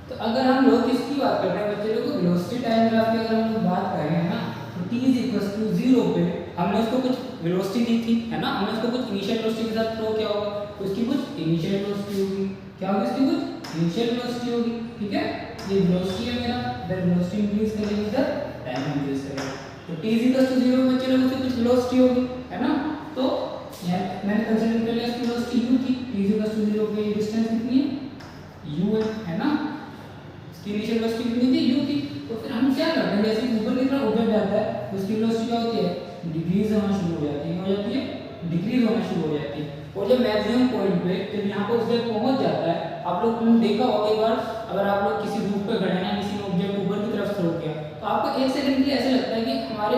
तो अगर हम लोग किसकी बात कर रहे हैं बच्चे लोग, वेलोसिटी टाइम ग्राफ की अगर हम लोग बात कर रहे हैं ना, तो t = 0 पे हमने उसको कुछ वेलोसिटी दी थी, है ना, हमने उसको कुछ इनिशियल वेलोसिटी के साथ फ्लो किया होगा, तो उसकी कुछ इनिशियल वेलोसिटी होगी, क्या होगी उसकी कुछ इनिशियल वेलोसिटी होगी, ठीक है। ये वेलोसिटी है मेरा, इधर वेलोसिटी इंक्रीज करेगी, इधर टाइम इंक्रीज करेगा, तो t = 0 बच्चे लोग उससे कुछ वेलोसिटी होगी, है ना। तो यहाँ मैंने कंसीडर कर लिया इसकी वेलोसिटी u थी, t = 0 पे डिस्टेंस कितनी है u है ना, इसकी इनिशियल वेलोसिटी कितनी थी u थी। तो फिर हम क्या करते हैं, जैसे ऊपर की तरफ उधर जाता है तो उसकी वेलोसिटी क्या होती है, डिक्रीज होना शुरू हो जाती है, हो जाती है डिक्रीज होना शुरू हो जाती है, और जब मैक्सिमम पॉइंट पे जब यहाँ पर उस जगह पहुंच जाता है, आप लोग ने देखा होगा एक बार, अगर आप लोग किसी रूट पे खड़े हैं, किसी ने ऑब्जेक्ट ऊपर की तरफ थ्रो किया, तो आपको एक सेकंड के लिए ऐसा लगता है कि हमारे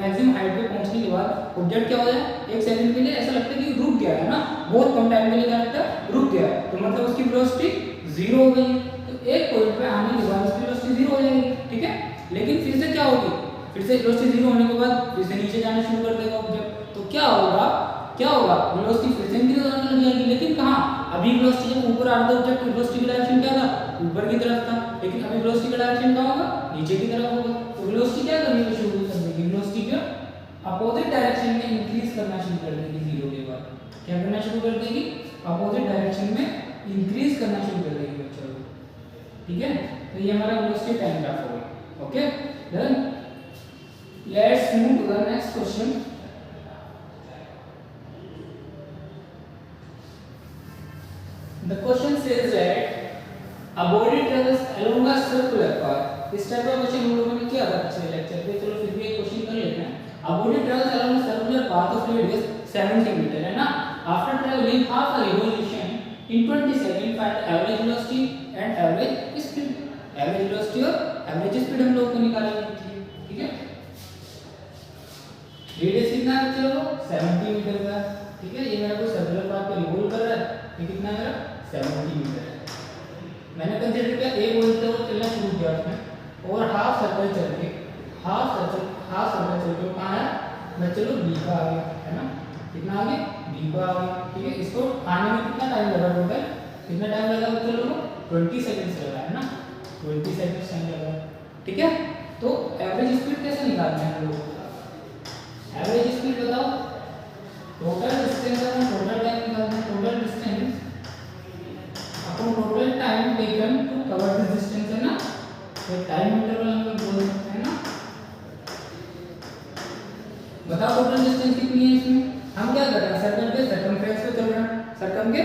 मैक्सिमम हाइट पे पहुंचने के बाद ऑब्जेक्ट क्या हो जाए, एक सेकंड के लिए ऐसा लगता है कि रुक गया है ना, बहुत कम टाइम के लिए क्या लगता है, रुक गया, तो मतलब उसकी वेलोसिटी 0 हो गई। तो एक पॉइंट पे आने के बाद उसकी वेलोसिटी 0 हो जाएगी, ठीक है। लेकिन फिर से क्या होगी, फिर से वेलोसिटी 0 होने के बाद फिर से नीचे जाना शुरू कर देगा ऑब्जेक्ट, तो क्या होगा, वेलोसिटी फिर से इंक्रीज होने लग जाएगी, लेकिन कहाँ, अभी वेलोसिटी जब ऊपर आ रहा था ऑब्जेक्ट, वेलोसिटी की डायरेक्शन क्या था, ऊपर की तरफ था, लेकिन अभी वेलोसिटी का डायरेक्शन कहाँ होगा, नीचे की तरफ होगा, तो वेलोसिटी क्या करनी शुरू कर देगी, वेलोसिटी को अपोजिट डायरेक्शन में इंक्रीज करना शुरू कर देगी, 0 के बाद क्या करना शुरू कर देगी, अपोजिट डायरेक्शन में इंक्रीज करना शुरू कर देगी बच्चों, ठीक है। तो ये हमारा वेलोसिटी टाइम ग्राफ होगा, okay. Then let's move to the next question. The question says that a body travels along a circular path. इस टाइप का क्वेश्चन हम लोगों ने किया था पिछले लेक्चर पे, चलो फिर भी एक क्वेश्चन कर लेते हैं। A body travels along a circular path of radius 70 meter, है ना। After traveling half a revolution in 20 seconds, find the average velocity and average speed. Average velocity और average speed हम लोग को निकालेंगे, ठीक है। रेडियस कितना है चलो 70 मीटर का, ठीक है। ये मेरा कोई सर्कुलर पाथ पे रिवॉल्व कर रहा है, ये कितना है मेरा 70 मीटर है। मैंने कंसीडर किया एक वोल्ट से वो चलना शुरू किया उसमें, और हाफ सर्कल चल के कहाँ है, मैं चलो बी का आ गया, है ना, कितना आ गया बी का आ गया, ठीक है। इसको आने में कितना टाइम लगा, टोटल कितना टाइम लगा बच्चों लोगों को 20 सेकंड्स लगा, है ना, 20 सेकंड्स टाइम लगा, ठीक है। तो एवरेज स्पीड कैसे निकालते हैं हम लोग, एवरेज स्पीड बताओ, टोटल डिस्टेंस और टोटल टाइम निकालते हैं, total distance upon total time taken to cover this distance, है ना, तो टाइम इंटरवल हम लोग बोल सकते हैं ना। बताओ टोटल डिस्टेंस कितनी है इसमें, हम क्या कर रहे हैं, सर्कल के सर्कमफ्रेंस पे चल रहे हैं, सर्कल के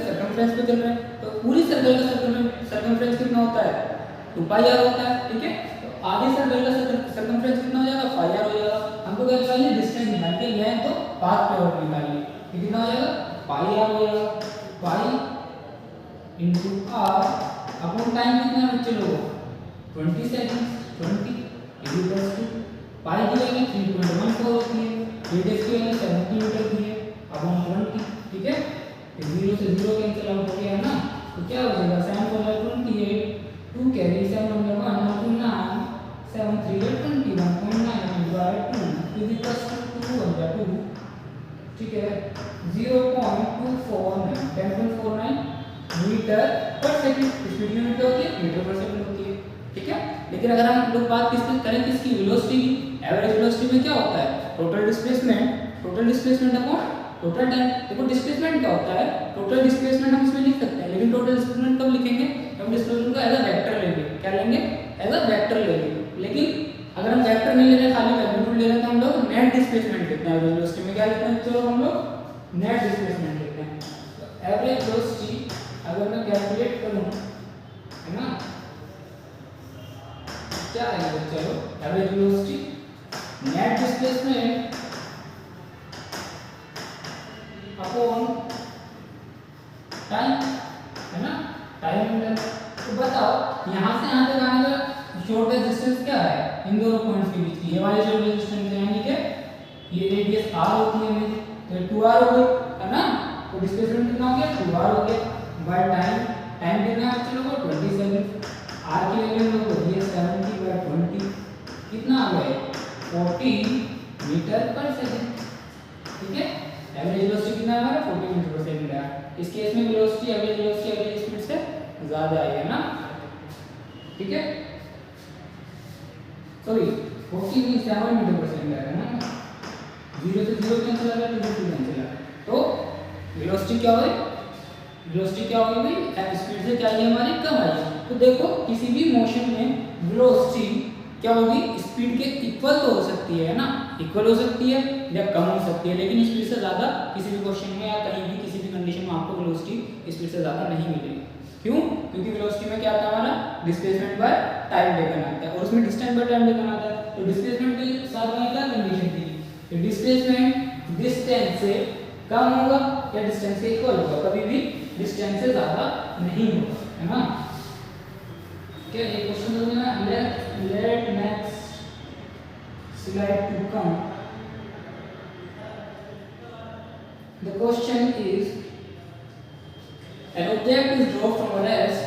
सर्कमफ्रेंस पे चल रहे हैं, तो पूरी सर्कल का सर्कमफ्रेंस कितना होता है 2πr होता है, ठीक है। तो आधे सर्कल का सर्कमफ्रेंस कितना हो जाएगा 5r हो जाएगा। हमको क्या निकालना है, डिस्टेंस निकालना है, यह तो पाथ पे और निकालिए, ये कितना हो जाएगा πr हो जाएगा, pi into R upon time कितना है बच्चे लोगों 20 सेकंड्स, 20 इक्वल्स टू पाई की वैल्यू 3.14 होती है, रेडियस की वैल्यू 70 मीटर की है, अपॉन 20, ठीक है। 0 से 0 कैंसिल आउट हो गया है ना, तो क्या हो जाएगा 7 4 28, 2 carry 7 number 1 2 9 7 3 21.9 by 2 is equals to 2 under 2, ठीक है, 0.249 10.49 मीटर पर सेकंड, स्पीड यूनिट क्या होती है मीटर पर सेकंड होती है, ठीक है। लेकिन अगर हम लोग बात किसकी करें, किसकी वेलोसिटी की, एवरेज वेलोसिटी में क्या होता है total displacement upon total time. देखो डिस्प्लेसमेंट क्या होता है, टोटल डिस्प्लेसमेंट हम इसमें लिख सकते हैं, लेकिन टोटल डिस्प्लेसमेंट कब लिखेंगे, हम डिस्प्लेसमेंट को एज अ वेक्टर लेंगे, क्या लेंगे एज अ वेक्टर लेंगे। लेकिन अगर हम वेक्टर नहीं ले रहे, खाली मैग्नीट्यूड ले रहे हैं, तो हम लोग नेट डिस्प्लेसमेंट लिखते हैं, एवरेज वेलोसिटी में क्या लिखते हैं, चलो हम लोग नेट डिस्प्लेसमेंट लिखते हैं। तो एवरेज वेलोसिटी अगर मैं कैलकुलेट करूं, है ना, क्या आएगा चलो average velocity net displacement upon time, है ना, टाइम इंटर। तो बताओ यहां से यहां तक आने का शॉर्टेस्ट डिस्टेंस क्या है इन दोनों पॉइंट्स के बीच की, ये वाली जो डिस्टेंस है, यानी कि ये रेडियस r होती है मेरी, तो 2r हो गई, है ना। तो डिस्प्लेसमेंट कितना हो गया 2r हो गया, बाय टाइम कितना है चलो 20 सेकंड, r की वैल्यू हम लोग दी है 70 बाय 20 कितना आ गया 40 मीटर पर सेकंड, ठीक है। एवरेज वेलोसिटी कितना है हमारा 40 मीटर पर सेकंड है। इस केस में वेलोसिटी एवरेज स्पीड से ज्यादा आई है ना, ठीक है, सॉरी 14.7 मीटर पर सेकंड आएगा ना, 0 से 0 कैंसिल आ गया, 2 से 2 कैंसिल आ गया। तो वेलोसिटी क्या हुई, वेलोसिटी क्या होगी भाई, स्पीड से क्या आई हमारी कम आई। तो देखो किसी भी मोशन में वेलोसिटी क्या होगी, स्पीड के इक्वल तो हो सकती है ना, इक्वल हो सकती है या कम हो सकती है, लेकिन स्पीड से ज़्यादा किसी भी क्वेश्चन में या कहीं भी किसी भी कंडीशन में आपको वेलोसिटी स्पीड से ज़्यादा नहीं मिलेगी। क्यों, क्योंकि वेलोसिटी में क्या आता है हमारा, डिस्प्लेसमेंट बाय टाइम टेकन आता है, और उसमें डिस्टेंस बाय टाइम टेकन आता है। तो डिस्प्लेसमेंट के साथ में क्या कंडीशन थी, तो डिस्प्लेसमेंट डिस्टेंस से कम होगा या डिस्टेंस के इक्वल होगा, कभी भी डिस्टेंस से ज़्यादा नहीं होगा, है ना। क्या ये क्वेश्चन समझ में आया, let next slide to come. The question is an object is dropped from a rest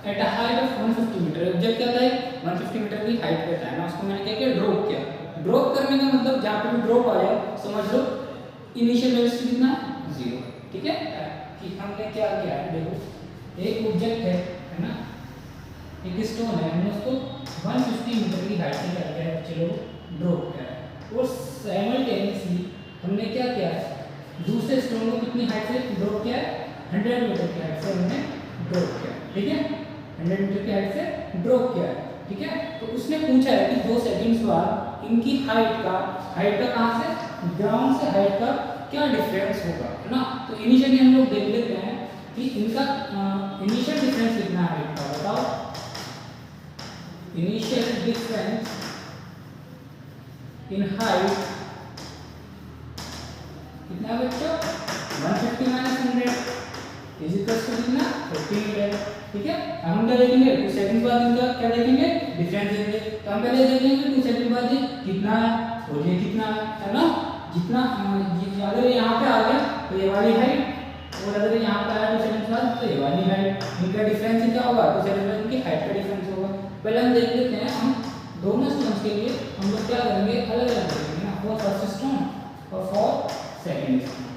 at a height of 150 metre. Object क्या था, 150 मीटर की हाइट पे था ना, उसको मैंने क्या किया, ड्रॉप किया। ड्रॉप करने का मतलब जहाँ पे भी ड्रॉप आ जाए समझ लो इनिशियल वेलोसिटी कितना, 0, ठीक है। कि हमने क्या किया है, देखो एक ऑब्जेक्ट है ना, एक स्टोन है, हमने उसको 150 मीटर की हाइट से क्या किया है, चलो ड्रॉप किया है, और साइमल्टेनियसली हमने क्या किया है, दूसरे स्टोन को कितनी हाइट से ड्रॉप किया है, 100 मीटर की हाइट से हमने ड्रॉप किया, ठीक है, 100 मीटर की हाइट से ड्रॉप किया है, ठीक है। तो उसने पूछा है कि 2 सेकंड्स बाद इनकी हाइट का कहाँ से, ग्राउंड से हाइट का क्या डिफरेंस होगा, है ना। तो इनिशियली हम लोग देख लेते हैं कि इनका इनिशियल डिफरेंस कितना है हाइट का, बताओ। इनिशियल डिफरेंस इन हाइट कितना है बच्चों, 150 माइनस 100 इज इक्वल टू कितना, 50 मीटर, ठीक है। हम क्या देखेंगे, 2 सेकंड बाद इनका क्या देखेंगे, डिफरेंस देंगे। तो हम पहले देखेंगे 2 सेकंड बाद ये कितना है और ये कितना है ना। जितना अगर यहाँ पे आ गया तो ये वाली हाइट, और अगर यहाँ पे आया 2 सेकंड बाद तो ये वाली हाइट, इनका डिफरेंस क्या होगा, 2 सेकंड बाद इनकी हाइट का डिफरेंस होगा। पहले हम देख लेते हैं, हम दोनों स्टोन्स के लिए हम लोग क्या करेंगे, अलग अलग करेंगे ना, फॉर फर्स्ट स्टोन और फॉर सेकंड स्टोन,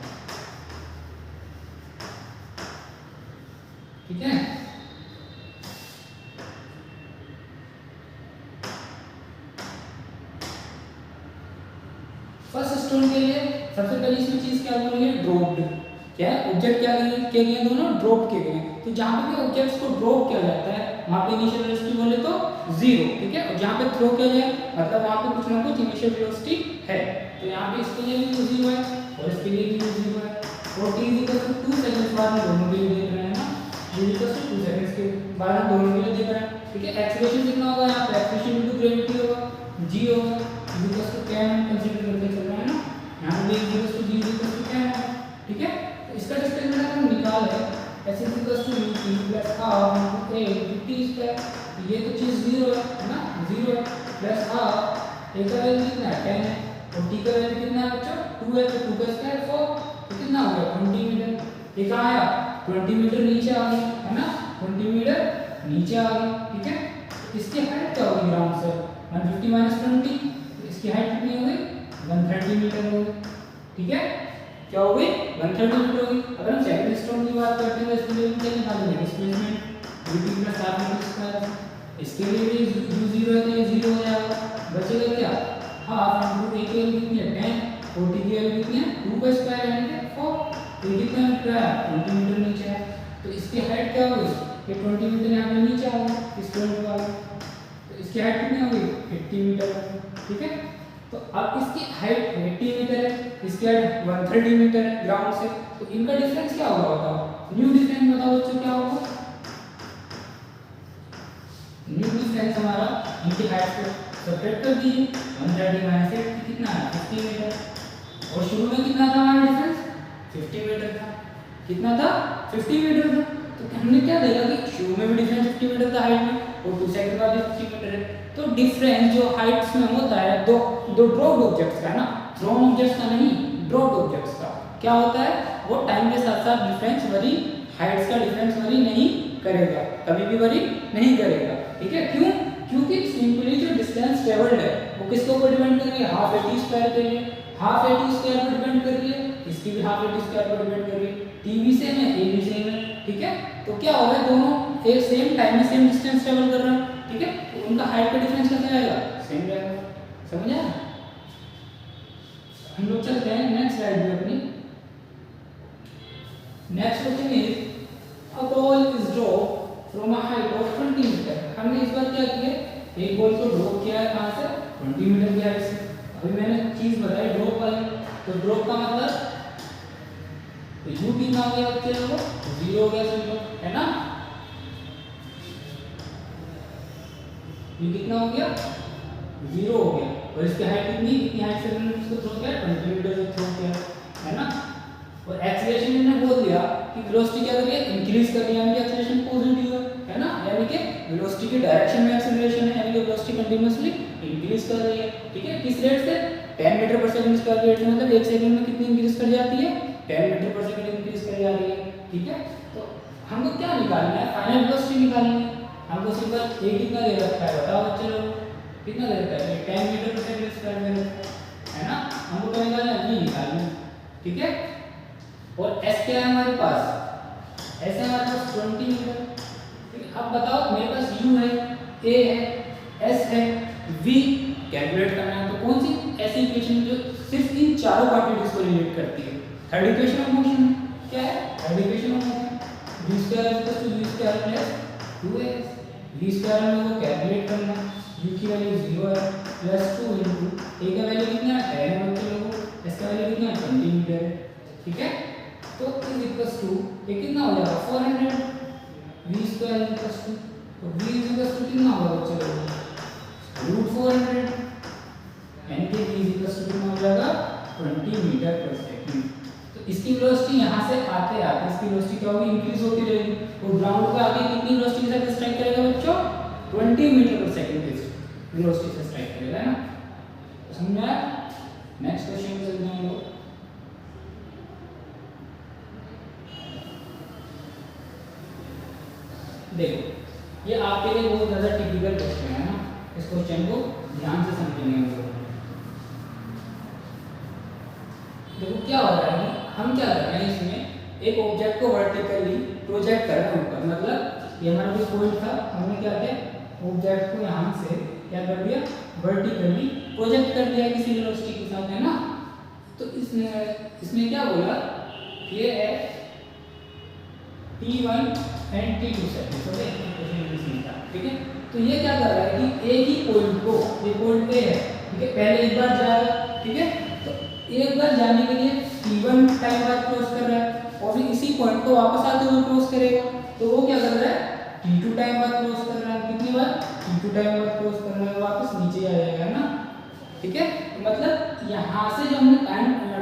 ठीक है। फर्स्ट स्टोन के लिए सबसे पहली इसमें चीज क्या बोलेंगे, ड्रॉप्ड। क्या है, ऑब्जेक्ट क्या किए गए, दोनों ड्रॉप किए गए। तो जहां पे भी ऑब्जेक्ट्स को ड्रॉप किया जाता है वहां पे इनिशियल वेलोसिटी बोले तो 0, ठीक है। और जहां पे थ्रो किया जाए मतलब वहां पे कुछ ना कुछ इनिशियल वेलोसिटी है। तो यहां पे इसके लिए भी 0 है और इसके लिए भी 0 है। और t 2 सेकंड बाद हम दोनों के लिए देख रहे हैं ना, t 2 सेकंड्स के बाद हम दोनों के लिए देख रहे हैं, ठीक है। एक्सीलरेशन कितना होगा, यहां पे एक्सीलरेशन इनटू ग्रेविटी होगा, g होगा, tan कंसीडर करके चल रहा है ना, यहां पे g tan, ठीक है। तो इसका डिस्प्लेसमेंट हम निकाल है s = ut + half a t square. ये तो चीज 0 है ना, 0 है प्लस हाफ, a का वैल्यू कितना है 10 है और t का वैल्यू कितना है बच्चों 2 है, तो 2 का स्क्वायर 4, तो कितना हो गया 20 मीटर। ये कहाँ आया, 20 मीटर नीचे आ गया, है ना, 20 मीटर नीचे आ गया, ठीक है। तो इसकी हाइट क्या होगी ग्राउंड से, 150 - 20, तो इसकी हाइट कितनी होगी 130 मीटर होगी, ठीक है। क्या हो गई 130 मीटर होगी। अगर हम सेकंड स्टोन की बात करते हैं तो इसके लिए क्या निकालेंगे, displacement ut + half a square. इसके लिए भी u 0 है तो ये 0 हो जाएगा, बचेगा क्या हाफ इनटू a की वैल्यू कितनी है 10 और t की वैल्यू कितनी है 2 का स्क्वायर यानी 4, तो ये कितना मीटर है 20 मीटर नीचे है। तो इसकी हाइट क्या होगी, ये 20 मीटर यहाँ पे नीचे आ गया स्टोन के बाद, तो इसकी हाइट कितनी होगी 80 मीटर, ठीक है। तो अब इसकी हाइट 80 मीटर है, इसकी हाइट 130 मीटर है ग्राउंड से, तो इनका डिफरेंस क्या होगा बताओ, न्यू डिफरेंस बताओ बच्चों क्या होगा। न्यू डिफरेंस हमारा इनकी हाइट को सब्ट्रैक्ट कर दीजिए, 130 - 80 कितना है 50 मीटर, और शुरू में कितना था हमारा डिफरेंस 50 मीटर था, कितना था 50 मीटर था। तो हमने क्या देखा कि शुरू में भी डिफरेंस 50 मीटर था हाइट में, और 2 सेकंड बाद भी 50 मीटर है। तो डिफरेंस जो हाइट्स में होता है दो ड्रॉप्ड ऑब्जेक्ट्स का है ना, थ्रोन ऑब्जेक्ट्स का नहीं, ड्रॉप्ड ऑब्जेक्ट्स का क्या होता है, वो टाइम के साथ साथ डिफरेंस वरी, हाइट्स का डिफरेंस वरी नहीं करेगा, कभी भी वरी नहीं करेगा, ठीक है। क्यों, क्योंकि सिंपली जो डिस्टेंस ट्रेवल्ड है वो किसके ऊपर डिपेंड कर रही है, हाफ a t स्क्वायर के लिए, हाफ a t स्क्वायर पर डिपेंड कर रही है, इसकी भी हाफ a t स्क्वायर पर डिपेंड कर रही है, t भी सेम है a भी सेम है, ठीक है। तो क्या होगा दोनों एक सेम टाइम में सेम डिस्टेंस ट्रेवल कर रहे हैं, ठीक है, तो उनका हाइट का डिफरेंस कैसे आएगा, सेम रहेगा। समझ आया? हम लोग चलते हैं नेक्स्ट स्लाइड में अपनी। Next question is a ball is drop from a height of 20 metre. हमने इस बार क्या किया, एक बॉल को ड्रॉप किया है कहां से, 20 मीटर की हाइट से। अभी मैंने चीज बताई ड्रॉप वाली, तो ड्रॉप का मतलब तो u कितना हो गया बच्चे लोगों, 0 हो गया सिंपल, है ना। ये कितना हो गया, 0 हो गया, और इसकी हाइट कितनी हाइट से मैंने इसको थ्रो किया, 20 मीटर से थ्रो किया, है ना। और एक्सीलरेशन मैंने बोल दिया कि वेलोसिटी क्या कर रही है, इंक्रीज कर रही है, यानी कि एक्सीलरेशन पॉजिटिव है ना, यानी कि वेलोसिटी की डायरेक्शन में एक्सीलरेशन है, यानी कि वेलोसिटी कंटीन्यूअसली इंक्रीज कर रही है, ठीक है। किस रेट से, 10 मीटर पर सेकंड स्क्वायर रेट से, मतलब 1 सेकंड में कितनी इंक्रीज कर जाती है, 10 मीटर पर सेकंड इंक्रीज कर जा रही है, ठीक है। तो हमको क्या निकालना है, फाइनल वेलोसिटी निकालनी है। हमको सिंपल ए कितना दे रखा है बताओ बच्चे लोग, कितना दे रखा है, 10 मीटर पर सेकंड स्क्वायर दे रखा है ना। हमको क्या निकालना है, ये निकालना है, ठीक है। और एस क्या है हमारे पास, एस है हमारे पास 20 मीटर, ठीक है। अब बताओ मेरे पास यू है, ए है, एस है, वी कैलकुलेट करना है, तो कौन सी ऐसी इक्वेशन जो सिर्फ इन चारों क्वांटिटीज को रिलेट करती है, थर्ड इक्वेशन ऑफ मोशन क्या है, third equation of motion, v square equals to v square plus 2x, v square में वो कैलकुलेट करना, u की वैल्यू 0 है प्लस 2 इनटू a का वैल्यू कितना है 10 है बच्चे लोगों, s का वैल्यू कितना है 20 मीटर है, ठीक है। तो इज इक्वल्स टू ये कितना हो जाएगा 400, v स्क्वायर इक्वल्स टू, तो v इक्वल्स टू कितना होगा बच्चे लोगों, √400, यानी कि v इक्वल्स टू कितना हो जाएगा 20 मीटर पर सेकंड। तो इसकी वेलोसिटी यहां से आते आते इसकी वेलोसिटी क्या होगी, इंक्रीज होती रहेगी, तो ग्राउंड पे आके कितनी वेलोसिटी के साथ स्ट्राइक करेगा बच्चों, 20 मीटर पर सेकंड की वेलोसिटी से स्ट्राइक करेगा, है ना। समझ आया? नेक्स्ट क्वेश्चन पे चलते हैं हम लोग। देखो ये आपके लिए बहुत ज्यादा टिपिकल क्वेश्चन है ना, इस क्वेश्चन को ध्यान से समझेंगे हम लोग। देखो क्या हो रहा है, हम क्या कर रहे हैं इसमें एक ऑब्जेक्ट को वर्टिकली प्रोजेक्ट कर रहे हैं ऊपर, मतलब ये हमारा जो पॉइंट था, हमने क्या किया ऑब्जेक्ट को यहाँ से क्या कर दिया वर्टिकली प्रोजेक्ट कर दिया किसी वेलोसिटी के साथ, है ना। तो इसमें क्या बोला, ये है t1 एंड t2 सेकंड, ठीक है। तो ये क्या कर रहा है कि एक ही पॉइंट को, ये पॉइंट पे है, ठीक है, पहले एक बार जाएगा, ठीक है, तो एक बार जाने के लिए t1 टाइम बाद क्रॉस कर रहा है, और फिर इसी पॉइंट को वापस आते हुए क्रॉस करेगा, तो वो क्या कर रहा है t2 टाइम बाद क्रॉस कर रहा है, कितनी बार t2 टाइम बाद क्रॉस कर रहा है, वापस नीचे आ जाएगा, है ना, ठीक है। तो मतलब यहाँ से जब हमने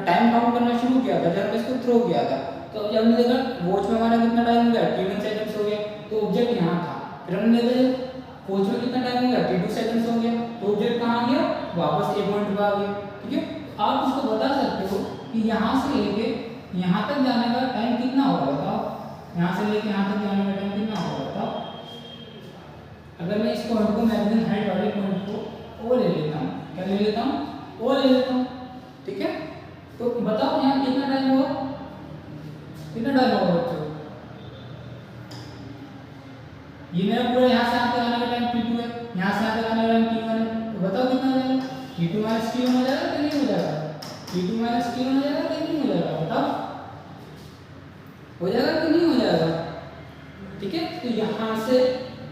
टाइम काउंट करना शुरू किया था, जब हमने इसको थ्रो किया था, तो जब हमने देखा वॉच में हमारा कितना टाइम हो गया t1 सेकंड्स हो गया, तो ऑब्जेक्ट यहाँ था, फिर हमने देखा वॉच में कितना टाइम हो गया t2 सेकंड्स हो गया, तो ऑब्जेक्ट कहाँ गया, वापस ए पॉइंट पे आ गया, ठीक है। आप उसको बता सकते हो कि यहाँ से लेके यहाँ तक जाने का टाइम कितना होगा बताओ, यहाँ से लेके यहाँ तक जाने का टाइम कितना होगा बताओ। अगर मैं इस पॉइंट को मैक्सिमम हाइट वाले पॉइंट को ओ ले लेता हूँ, क्या ले लेता हूँ, ओ ले लेता हूँ, ठीक है। तो बताओ यहाँ कितना टाइम होगा, कितना टाइम होगा बच्चों, ये मेरा पूरा यहाँ से यहाँ तक आने का टाइम t2 है, यहाँ से यहाँ तक आने का टाइम t1 है, तो बताओ कितना हो जाएगा, t2 माइनस t1 हो जाएगा कि नहीं हो जाएगा, t2 माइनस t1 हो जाएगा कि नहीं हो जाएगा, बताओ हो जाएगा कि नहीं हो जाएगा, ठीक है। तो यहाँ से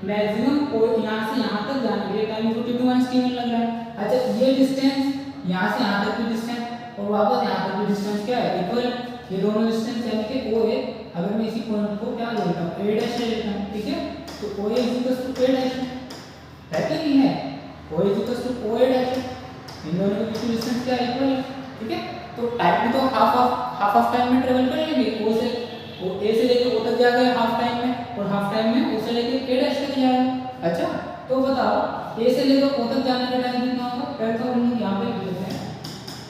मैक्सिमम यहाँ से यहाँ तक जाने के लिए टाइम को t2 माइनस t1 लग रहा है। अच्छा ये डिस्टेंस यहाँ से यहाँ तक की डिस्टेंस और वापस यहाँ तक की डिस्टेंस क्या है, इक्वल, ये दोनों डिस्टेंस यानी कि ओ है, अगर मैं इसी पॉइंट को क्या ले लेता हूँ a डैश ले लेता हूँ, ठीक है, तो o a डैश है कि नहीं है, o a डैश, इन दोनों के बीच में डिस्टेंस क्या है, इक्वल है, ठीक है। तो टाइम भी तो हाफ ऑफ टाइम में ट्रेवल करेंगे, ओ ए से लेकर ओ तक जाएगा हाफ टाइम में, और हाफ टाइम में ओ से लेकर a डैश तक जाएगा। अच्छा तो बताओ ए से लेकर ओ तक जाने का टाइम कितना होगा, पहले तो हम लोग यहाँ पे लिख लेते हैं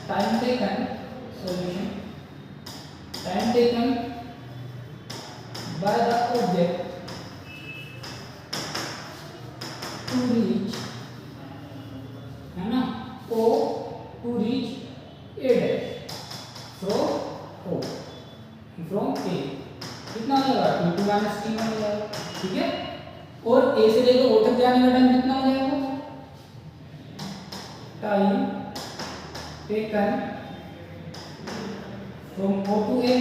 time taken, solution time taken by the object to reach, है ना, O to reach A dash from O, from A, कितना हो जाएगा t2 माइनस t1 हो जाएगा, ठीक है। ए से लेकर ओ तक जाने का टाइम कितना हो जाएगा? Time taken from O to A,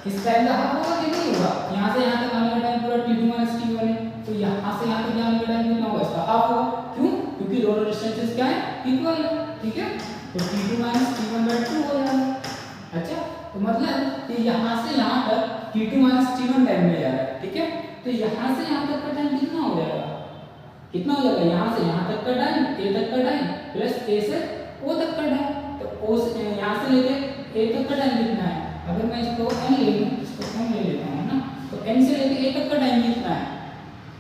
इस टाइम का हाफ होगा कि नहीं होगा? यहाँ से यहाँ तक आने का टाइम पूरा t2 माइनस t1 है, तो यहाँ से यहाँ तक जाने का टाइम कितना होगा? इसका हाफ होगा। क्यों? क्योंकि दोनों डिस्टेंसेस क्या है? इक्वल है। ठीक है, तो t2 माइनस t1 बाय 2 हो जाएगा। अच्छा, तो मतलब कि यहाँ से यहाँ तक t2 माइनस t1 टाइम में जा रहा है। ठीक है, तो यहाँ से यहाँ तक का टाइम कितना हो जाएगा? कितना हो जाएगा? यहाँ से यहाँ तक का टाइम, a तक का टाइम प्लस a से o तक का टाइम। तो o से यहाँ से लेके a तक का टाइम कितना है? अगर मैं इसको n ले लूँ, इसको n ले लेता हूँ ना, तो n से लेके a तक का टाइम कितना है?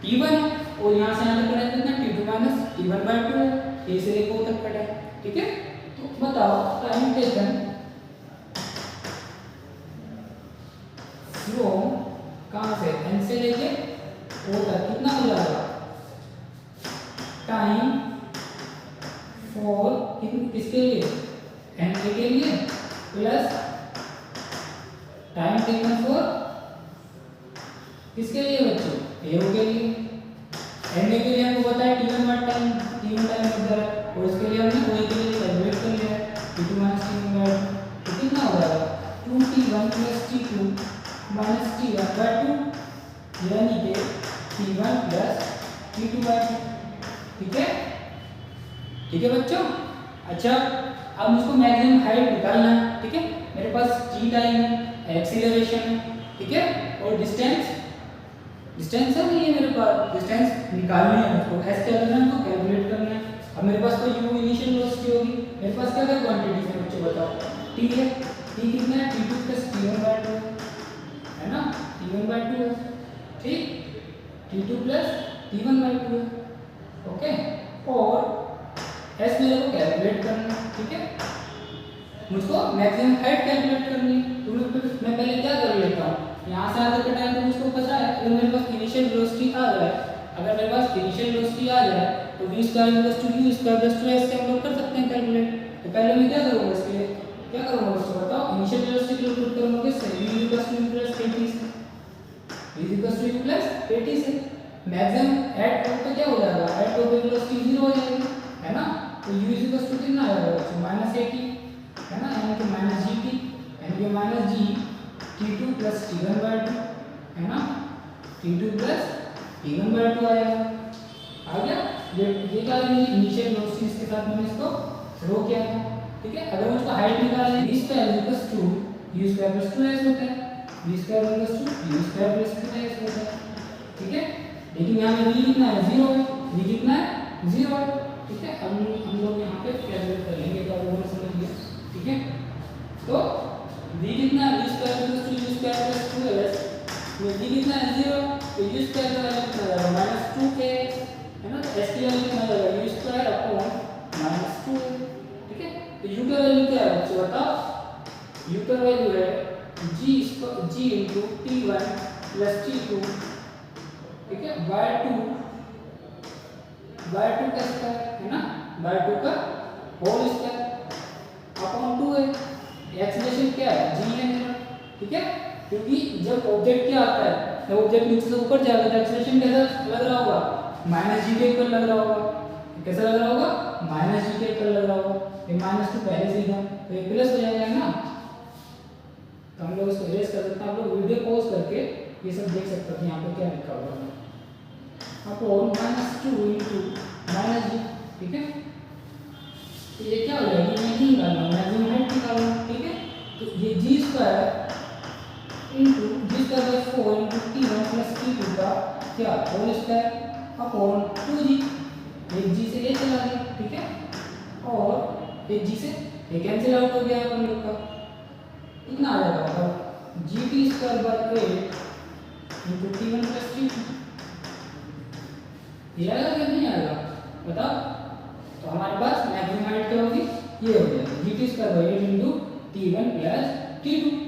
t1 है, और यहाँ से यहाँ तक का टाइम कितना है? t2 माइनस t1 बाय 2 है, a से लेके o तक का टाइम। ठीक है, तो बताओ टाइम टेकन फ्रॉम कहाँ से? n से लेके o तक कितना हो जाएगा? टाइम फॉर किसके लिए? n के लिए प्लस टाइम टेकन फॉर किसके लिए बच्चों? a के लिए। n के लिए हमको पता है t1 what time, t1 time कितना है, और इसके लिए हमने o के लिए कैलकुलेट कर लिया है t2 माइनस t1 बाय 2, तो कितना हो जाएगा? 2t1 plus t2 minus t1 bye 2, यानी कि t1 प्लस t2 बाय 2। ठीक है, ठीक है बच्चों। अच्छा, अब मुझको मैक्सिमम हाइट निकालना है। ठीक है, मेरे पास t टाइम है, एक्सीलरेशन है, ठीक है, और डिस्टेंस है नहीं है मेरे पास, डिस्टेंस निकालनी है मुझको, s क्या करना है? हमको कैलकुलेट करना है। अब मेरे पास तो u इनिशियल वेलोसिटी होगी, मेरे पास क्या क्या क्वांटिटीज है बच्चों बताओ? t है, t कितना है? t2 प्लस t1 बाय 2 है ना, t1 बाय 2 है। ठीक, t2 प्लस t1 बाय 2 है। ओके, और s मेरे को कैलकुलेट करना है। ठीक है, मुझको मैक्सिमम हाइट कैलकुलेट करनी है, तो मैं पहले क्या कर लेता हूँ? यहाँ से आगे का टाइम तो मुझको पता है, अगर मेरे पास इनिशियल वेलोसिटी आ जाए, अगर मेरे पास इनिशियल वेलोसिटी आ जाए तो v square plus 2u square plus 2s से हम लोग कर सकते हैं कैलकुलेट। तो पहले मैं क्या करूँगा? इसके लिए क्या करूँगा बच्चों बताओ? इनिशियल वेलोसिटी कैलकुलेट करूँगा किससे? v प्लस 2 प्लस 80 से, v प्लस 2 प्लस 80 से। मैक्सिमम एट टॉप पे क्या हो जाएगा? एट टॉप पे वेलोसिटी 0 हो जाएगी, है ना, तो u प्लस 2 कितना आ जाएगा बच्चों? माइनस 80, है ना, यानी कि माइनस gt, यानी कि minus g t2 plus t1 bye 2, है ना, t2 प्लस t1 बाय 2 आएगा। आ गया? ये क्या है? इनिशियल वेलोसिटी के साथ मैंने इसको रो किया था। ठीक है, अगर मुझको हाइट निकालना है, v square equals to u square plus 2s होता है, v square equals to u square plus 2s होता है। ठीक है, लेकिन यहाँ में v कितना है? 0 है, v कितना है? 0 है। ठीक है, हम लोग यहाँ पे कैलकुलेट कर लेंगे, तो वो समझ लिया। ठीक है, तो v कितना है? v square plus 2 u square plus 2s, तो v कितना है? 0, तो u स्क्वायर का वैल्यू कितना आएगा? माइनस 2a, है ना, तो s की वैल्यू कितना आएगा? u square upon minus 2। ठीक है, तो u का वैल्यू क्या है बच्चों बताओ? u का वैल्यू है g into t1 plus t2, ठीक है, बाय 2 का स्क्वायर, है ना, बाय 2 का होल स्क्वायर अपॉन 2 है। एक्सीलरेशन क्या है? g है मेरा। ठीक है, क्योंकि जब ऑब्जेक्ट क्या आता है, जब ऑब्जेक्ट नीचे से ऊपर जाएगा तो एक्सीलरेशन कैसा लग रहा होगा? माइनस g के इक्वल लग रहा होगा। कैसा लग रहा होगा? माइनस g के इक्वल लग रहा होगा। ये माइनस 2 पहले से ही था, तो ये प्लस हो जाएगा ना, तो हम लोग इसको इरेज कर सकते हैं। आप लोग वीडियो पॉज करके ये सब देख सकते हैं यहाँ पे क्या लिखा हुआ है, अपॉन माइनस 2 इंटू माइनस जी। ठीक है, तो ये क्या हो जाएगा? ये नहीं निकालना, मैक्सिमम हाइट निकालना। ठीक है, तो ये G square into G square by 4 into t1 plus t2 का क्या होल स्क्वायर अपॉन 2g, एक जी से ये चला गया। ठीक है, और एक जी से ये कैंसिल आउट हो गया अपन लोग का, कितना आ जाएगा? मतलब G T square by 8 into t1 plus t2, ये आएगा कि नहीं आएगा बताओ? तो हमारे पास मैक्सिमम हाइट क्या होगी? ये हो जाएगी G T square by 8 into t1 plus t2।